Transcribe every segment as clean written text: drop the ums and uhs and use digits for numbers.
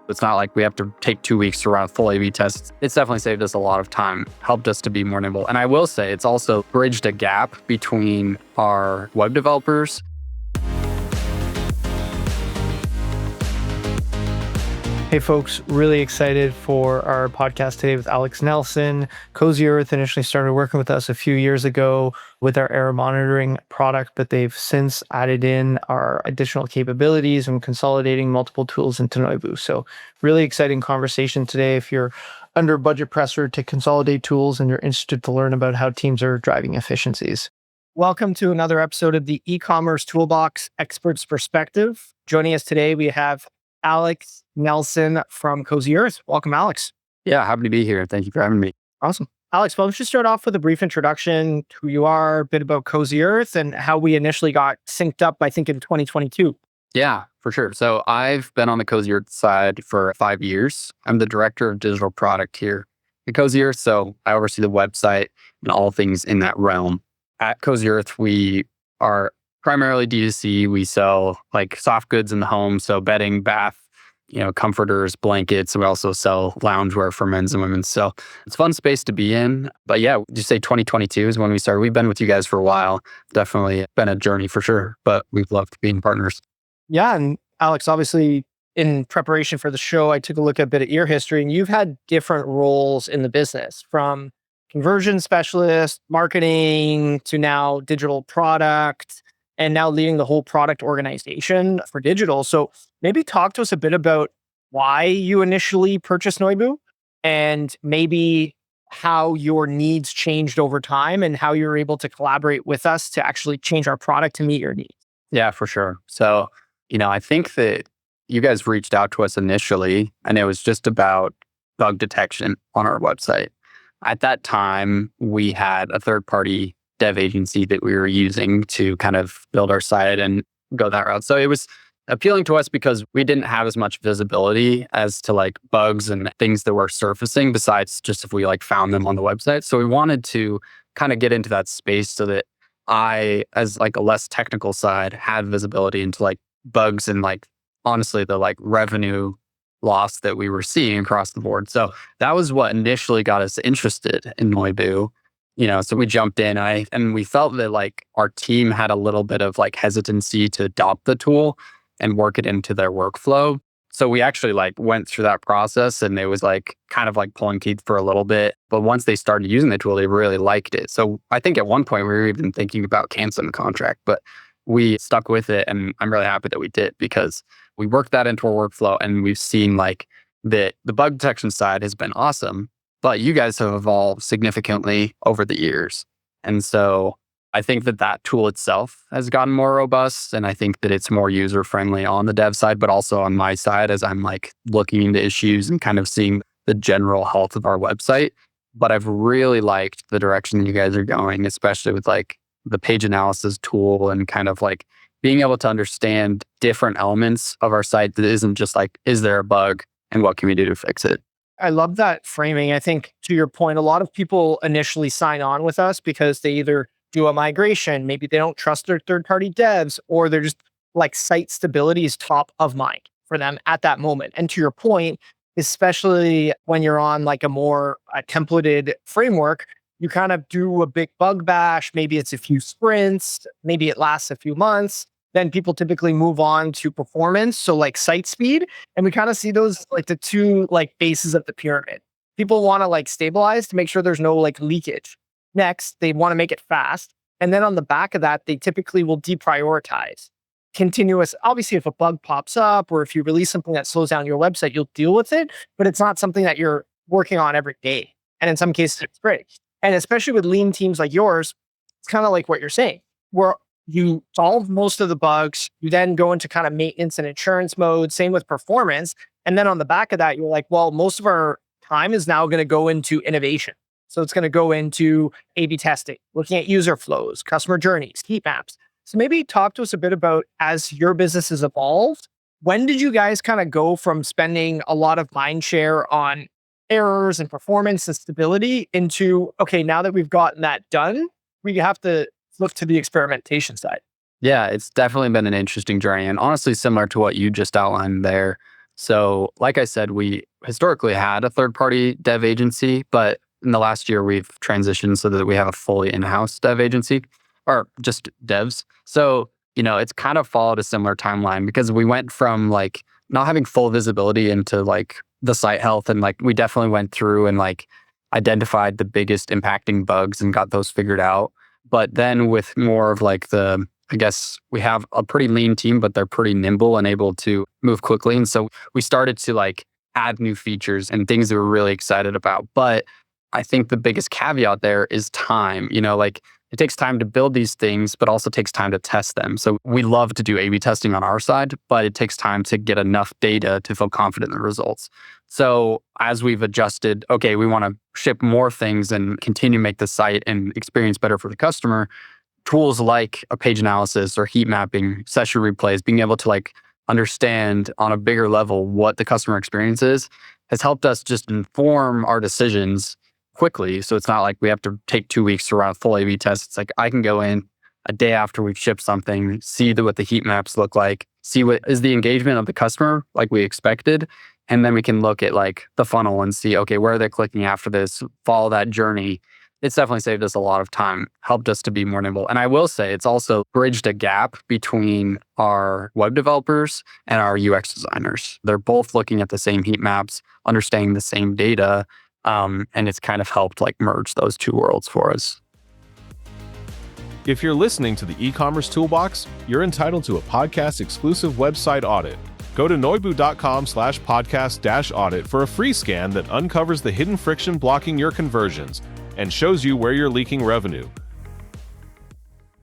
It's not like we have to take 2 weeks to run a full A/B test. It's definitely saved us a lot of time, helped us to be more nimble. And I will say it's also bridged a gap between our web developers. Hey folks, really excited for our podcast today with Alex Nelson. Cozy Earth initially started working with us a few years ago with our error monitoring product, but they've since added in our additional capabilities and consolidating multiple tools into Noibu. So really exciting conversation today if you're under budget pressure to consolidate tools and you're interested to learn about how teams are driving efficiencies. Welcome to another episode of the e-commerce toolbox expert's perspective. Joining us today, we have Alex Nelson from Cozy Earth. Welcome, Alex. Yeah, happy to be here. Thank you for having me. Awesome. Alex, well, let's just start off with a brief introduction to who you are, a bit about Cozy Earth, and how we initially got synced up, I think, in 2022. Yeah, for sure. So I've been on the Cozy Earth side for 5 years. I'm the director of digital product here at Cozy Earth. So I oversee the website and all things in that realm. At Cozy Earth, we are primarily D2C. We sell like soft goods in the home. So bedding, bath, comforters, blankets. We also sell loungewear for men's and women's. So it's a fun space to be in. But yeah, you say 2022 is when we started. We've been with you guys for a while. Definitely been a journey for sure, but we've loved being partners. Yeah. And Alex, obviously in preparation for the show, I took a look at a bit of your history, and you've had different roles in the business, from conversion specialist, marketing, to now digital product, and now leading the whole product organization for digital. So maybe talk to us a bit about why you initially purchased Noibu, and maybe how your needs changed over time and how you're able to collaborate with us to actually change our product to meet your needs. Yeah, for sure. So, I think that you guys reached out to us initially, and it was just about bug detection on our website. At that time, we had a third-party dev agency that we were using to kind of build our site and go that route. So it was appealing to us because we didn't have as much visibility as to like bugs and things that were surfacing besides just if we like found them on the website. So we wanted to kind of get into that space so that I, as like a less technical side, had visibility into like bugs and like honestly the like revenue loss that we were seeing across the board. So that was what initially got us interested in Noibu. So we jumped in and we felt that like our team had a little bit of like hesitancy to adopt the tool and work it into their workflow. So we actually like went through that process, and it was like kind of like pulling teeth for a little bit. But once they started using the tool, they really liked it. So I think at one point we were even thinking about canceling the contract, but we stuck with it. And I'm really happy that we did, because we worked that into our workflow, and we've seen like that the bug detection side has been awesome. But you guys have evolved significantly over the years. And so I think that tool itself has gotten more robust. And I think that it's more user-friendly on the dev side, but also on my side as I'm like looking into issues and kind of seeing the general health of our website. But I've really liked the direction that you guys are going, especially with like the page analysis tool and kind of like being able to understand different elements of our site that isn't just like, is there a bug and what can we do to fix it? I love that framing. I think, to your point, a lot of people initially sign on with us because they either do a migration, maybe they don't trust their third-party devs, or they're just like site stability is top of mind for them at that moment. And to your point, especially when you're on like a more templated framework, you kind of do a big bug bash. Maybe it's a few sprints, maybe it lasts a few months. Then people typically move on to performance, so like site speed. And we kind of see those like the two like bases of the pyramid. People want to like stabilize to make sure there's no like leakage. Next, they want to make it fast. And then on the back of that, they typically will deprioritize. Continuous, obviously, if a bug pops up or if you release something that slows down your website, you'll deal with it, but it's not something that you're working on every day. And in some cases, it's great. And especially with lean teams like yours, it's kind of like what you're saying, where you solve most of the bugs, you then go into kind of maintenance and insurance mode, same with performance. And then on the back of that, you're like, well, most of our time is now going to go into innovation. So it's going to go into A/B testing, looking at user flows, customer journeys, heat maps. So maybe talk to us a bit about, as your business has evolved, when did you guys kind of go from spending a lot of mind share on errors and performance and stability into, okay, now that we've gotten that done, we have to look to the experimentation side? Yeah, it's definitely been an interesting journey. And honestly, similar to what you just outlined there, So, like I said, we historically had a third party dev agency, but in the last year, we've transitioned so that we have a fully in house dev agency or just devs. So, it's kind of followed a similar timeline because we went from like not having full visibility into like the site health. And like we definitely went through and like identified the biggest impacting bugs and got those figured out. But then with more of like I guess we have a pretty lean team, but they're pretty nimble and able to move quickly. And so we started to like add new features and things that we're really excited about. But I think the biggest caveat there is time. Like it takes time to build these things, but also takes time to test them. So we love to do A/B testing on our side, but it takes time to get enough data to feel confident in the results. So as we've adjusted, okay, we want to ship more things and continue to make the site and experience better for the customer. Tools like a page analysis or heat mapping, session replays, being able to like understand on a bigger level what the customer experience is, has helped us just inform our decisions quickly. So it's not like we have to take 2 weeks to run a full A/B test. It's like I can go in a day after we've shipped something, see what the heat maps look like, see what is the engagement of the customer like we expected. And then we can look at like the funnel and see, okay, where are they clicking after this, follow that journey. It's definitely saved us a lot of time, helped us to be more nimble. And I will say it's also bridged a gap between our web developers and our UX designers. They're both looking at the same heat maps, understanding the same data, and it's kind of helped like merge those two worlds for us. If you're listening to the e-commerce toolbox, you're entitled to a podcast exclusive website audit. Go to noibu.com/podcast-audit for a free scan that uncovers the hidden friction blocking your conversions and shows you where you're leaking revenue.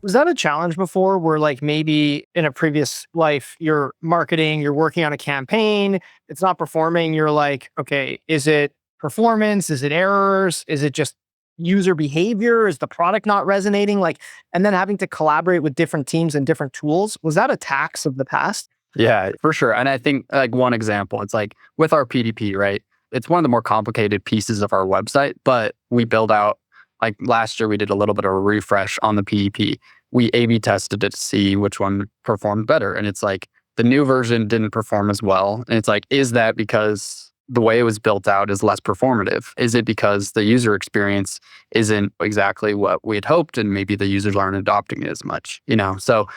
Was that a challenge before where like maybe in a previous life, you're marketing, you're working on a campaign, it's not performing, you're like, okay, is it performance? Is it errors? Is it just user behavior? Is the product not resonating? Like, and then having to collaborate with different teams and different tools. Was that a tax of the past? Yeah, for sure. And I think like one example, it's like with our PDP, right? It's one of the more complicated pieces of our website, but we build out like last year we did a little bit of a refresh on the PDP. We A/B tested it to see which one performed better. And it's like the new version didn't perform as well. And it's like, is that because the way it was built out is less performative? Is it because the user experience isn't exactly what we had hoped and maybe the users aren't adopting it as much, So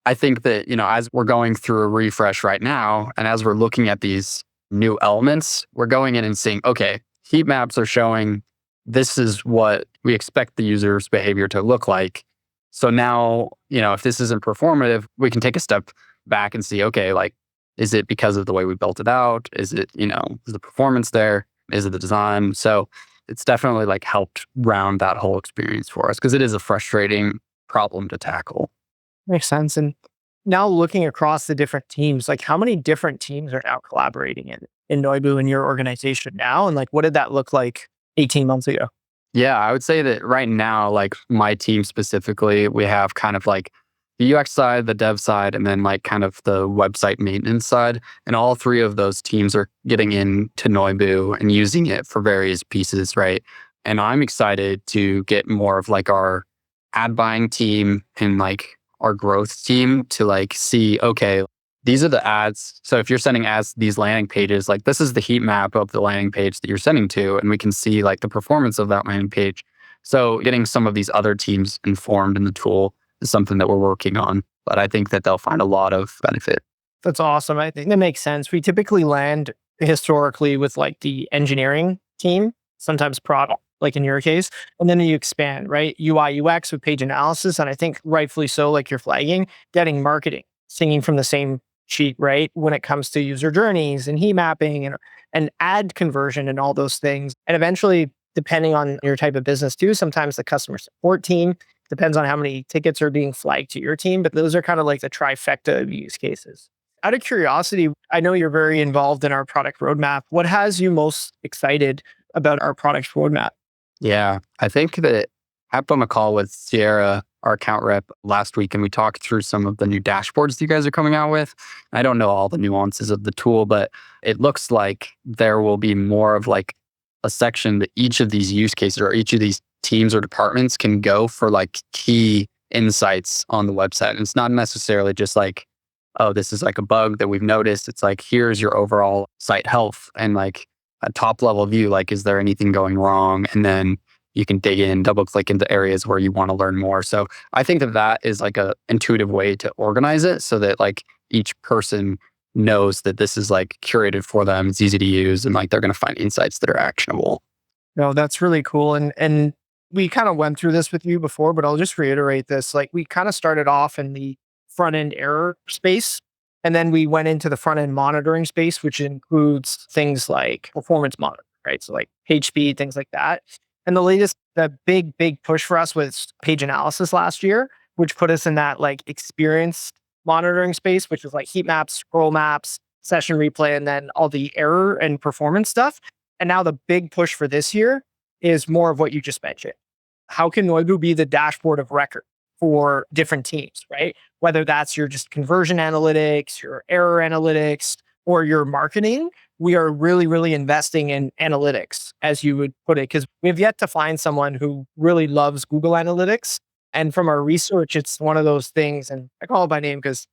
I think that, as we're going through a refresh right now, and as we're looking at these new elements, we're going in and seeing, okay, heat maps are showing this is what we expect the user's behavior to look like. So now, if this isn't performative, we can take a step back and see, okay, like, is it because of the way we built it out? Is it, is the performance there? Is it the design? So it's definitely like helped round that whole experience for us because it is a frustrating problem to tackle. Makes sense. And now looking across the different teams, like how many different teams are now collaborating in Noibu in your organization now? And like, what did that look like 18 months ago? Yeah, I would say that right now, like my team specifically, we have kind of like the UX side, the dev side, and then like kind of the website maintenance side. And all three of those teams are getting into Noibu and using it for various pieces, right? And I'm excited to get more of like our ad buying team and like our growth team to like see, okay, these are the ads. So if you're sending ads to these landing pages, like this is the heat map of the landing page that you're sending to, and we can see like the performance of that landing page. So getting some of these other teams informed in the tool is something that we're working on, but I think that they'll find a lot of benefit. That's awesome. I think that makes sense. We typically land historically with like the engineering team, sometimes product, like in your case, and then you expand, right? UI, UX with page analysis. And I think rightfully so, like you're flagging, getting marketing, singing from the same sheet, right? When it comes to user journeys and heat mapping and ad conversion and all those things. And eventually, depending on your type of business too, sometimes the customer support team depends on how many tickets are being flagged to your team, but those are kind of like the trifecta of use cases. Out of curiosity, I know you're very involved in our product roadmap. What has you most excited about our product roadmap? Yeah, I think that I hopped on a call with Sierra, our account rep, last week, and we talked through some of the new dashboards you guys are coming out with. I don't know all the nuances of the tool, but it looks like there will be more of like a section that each of these use cases or each of these teams or departments can go for like key insights on the website. And it's not necessarily just like oh, this is like a bug that we've noticed. It's like, here's your overall site health and like a top level view, like, is there anything going wrong? And then you can dig in, double click into areas where you want to learn more. So I think that that is like a intuitive way to organize it so that like each person knows that this is like curated for them, it's easy to use, and like they're going to find insights that are actionable. No, that's really cool. And we kind of went through this with you before, but I'll just reiterate this. Like we kind of started off in the front end error space. And then we went into the front end monitoring space, which includes things like performance monitoring, right? So like page speed, things like that. And the big push for us was page analysis last year, which put us in that like experience monitoring space, which was like heat maps, scroll maps, session replay, and then all the error and performance stuff. And now the big push for this year is more of what you just mentioned. How can Noibu be the dashboard of record for different teams, right? Whether that's your just conversion analytics, your error analytics, or your marketing, we are really, really investing in analytics, as you would put it, because we've yet to find someone who really loves Google Analytics. And from our research, it's one of those things, and I call it by name because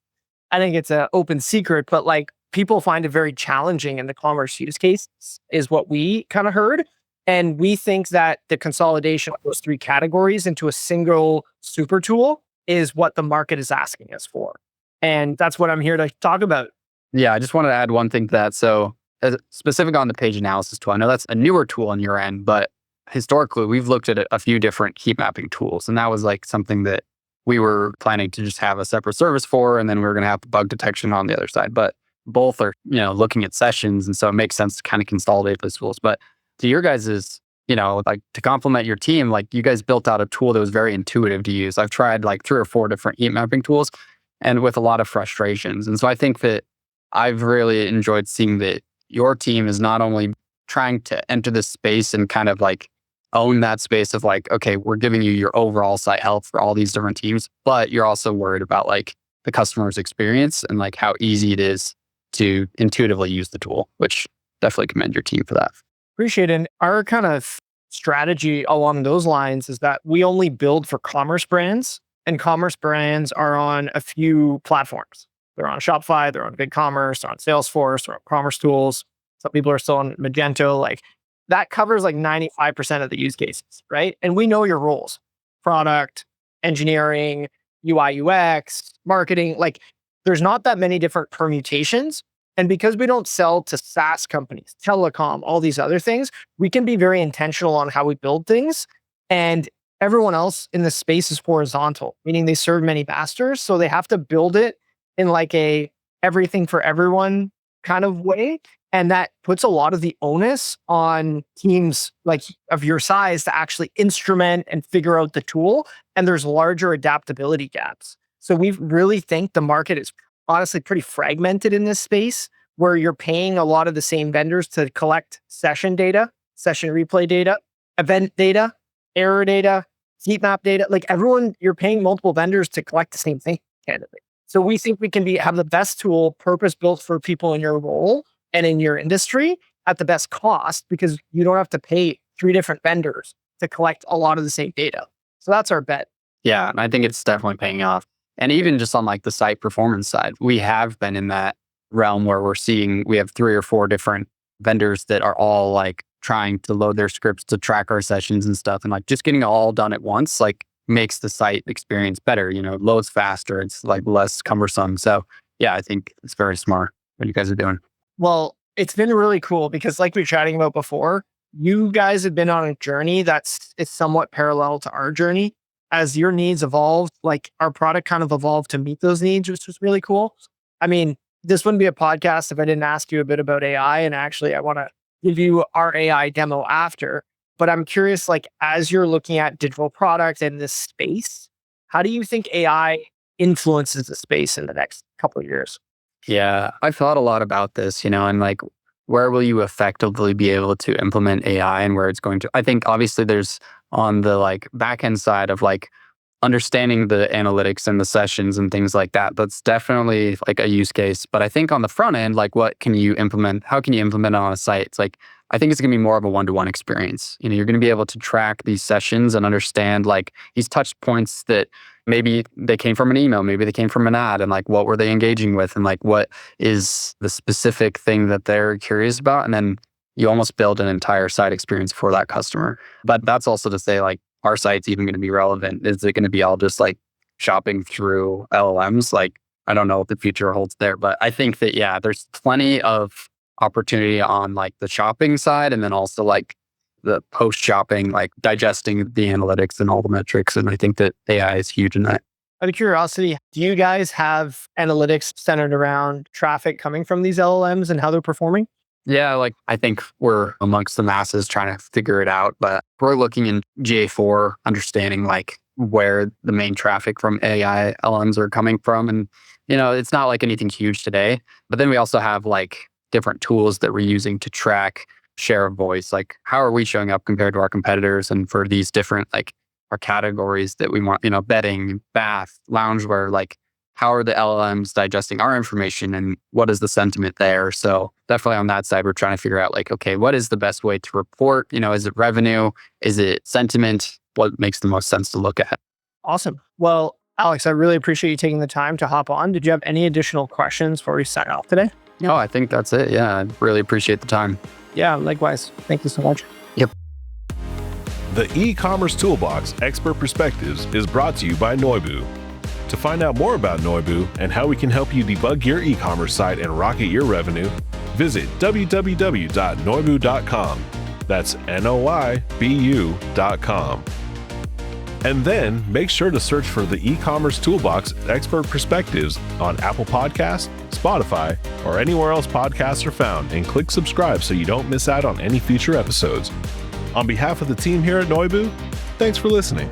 I think it's an open secret, but like people find it very challenging in the commerce use cases, is what we kind of heard. And we think that the consolidation of those three categories into a single super tool is what the market is asking us for. And that's what I'm here to talk about. Yeah, I just wanted to add one thing to that. So, as specific on the page analysis tool, I know that's a newer tool on your end, but historically, we've looked at a few different heat mapping tools, and that was like something that we were planning to just have a separate service for, and then we were going to have bug detection on the other side. But both are, looking at sessions, and so it makes sense to kind of consolidate those tools. But to your guys's, like to complement your team, like you guys built out a tool that was very intuitive to use. I've tried like 3 or 4 different heat mapping tools, and with a lot of frustrations. And so I think that I've really enjoyed seeing that your team is not only trying to enter this space and kind of like own that space of like, okay, we're giving you your overall site health for all these different teams, but you're also worried about like the customer's experience and like how easy it is to intuitively use the tool, which definitely commend your team for that. Appreciate it. And our kind of strategy along those lines is that we only build for commerce brands, and commerce brands are on a few platforms. They're on Shopify, they're on BigCommerce, they're on Salesforce, they're on Commerce Tools. Some people are still on Magento. Like that covers like 95% of the use cases, right? And we know your roles: product, engineering, UI, UX, marketing. Like there's not that many different permutations. And because we don't sell to SaaS companies, telecom, all these other things, we can be very intentional on how we build things. And everyone else in the space is horizontal, meaning they serve many masters. So they have to build it in like a everything for everyone kind of way. And that puts a lot of the onus on teams like of your size to actually instrument and figure out the tool. And there's larger adaptability gaps. So we really think the market is honestly pretty fragmented in this space, where you're paying a lot of the same vendors to collect session data, session replay data, event data, error data, heat map data. Like everyone, you're paying multiple vendors to collect the same thing, candidly. So we think we can have the best tool purpose built for people in your role and in your industry at the best cost, because you don't have to pay 3 different vendors to collect a lot of the same data. So that's our bet. Yeah, and I think it's definitely paying off. And even just on like the site performance side, we have been in that realm where we have 3 or 4 different vendors that are all like trying to load their scripts to track our sessions and stuff. And like just getting it all done at once, like makes the site experience better, loads faster. It's like less cumbersome. So yeah, I think it's very smart what you guys are doing. Well, it's been really cool because like we were chatting about before, you guys have been on a journey it's somewhat parallel to our journey. As your needs evolved, like our product kind of evolved to meet those needs, which was really cool. I mean, this wouldn't be a podcast if I didn't ask you a bit about AI. And actually, I want to give you our AI demo after. But I'm curious, like, as you're looking at digital products in this space, how do you think AI influences the space in the next couple of years? Yeah, I've thought a lot about this, and like, where will you effectively be able to implement AI and where it's going to? I think obviously there's on the like back end side of like understanding the analytics and the sessions and things like that, that's definitely like a use case. But I think on the front end, like what can you implement? How can you implement it on a site? It's like, I think it's going to be more of a one-to-one experience. You're going to be able to track these sessions and understand like these touch points that maybe they came from an email, maybe they came from an ad, and like what were they engaging with, and like what is the specific thing that they're curious about. And then you almost build an entire site experience for that customer. But that's also to say, like, our site's even going to be relevant? Is it going to be all just like shopping through LLMs? Like, I don't know what the future holds there, but I think that, yeah, there's plenty of opportunity on like the shopping side, and then also like the post shopping, like digesting the analytics and all the metrics. And I think that AI is huge in that. Out of curiosity, do you guys have analytics centered around traffic coming from these LLMs and how they're performing? Yeah, like I think we're amongst the masses trying to figure it out, but we're looking in GA4, understanding like where the main traffic from AI LMs are coming from. And, it's not like anything huge today, but then we also have like different tools that we're using to track share of voice. Like how are we showing up compared to our competitors? And for these different, like our categories that we want, bedding, bath, loungewear, like how are the LLMs digesting our information and what is the sentiment there? So definitely on that side, we're trying to figure out like, okay, what is the best way to report? Is it revenue? Is it sentiment? What makes the most sense to look at? Awesome. Well, Alex, I really appreciate you taking the time to hop on. Did you have any additional questions before we sign off today? No, I think that's it. Yeah, I really appreciate the time. Yeah, likewise. Thank you so much. Yep. The e-commerce toolbox Expert Perspectives is brought to you by Noibu. To find out more about Noibu and how we can help you debug your e-commerce site and rocket your revenue, visit www.noibu.com. That's Noibu.com. And then make sure to search for the e-commerce toolbox Expert Perspectives on Apple Podcasts, Spotify, or anywhere else podcasts are found, and click subscribe so you don't miss out on any future episodes. On behalf of the team here at Noibu, thanks for listening.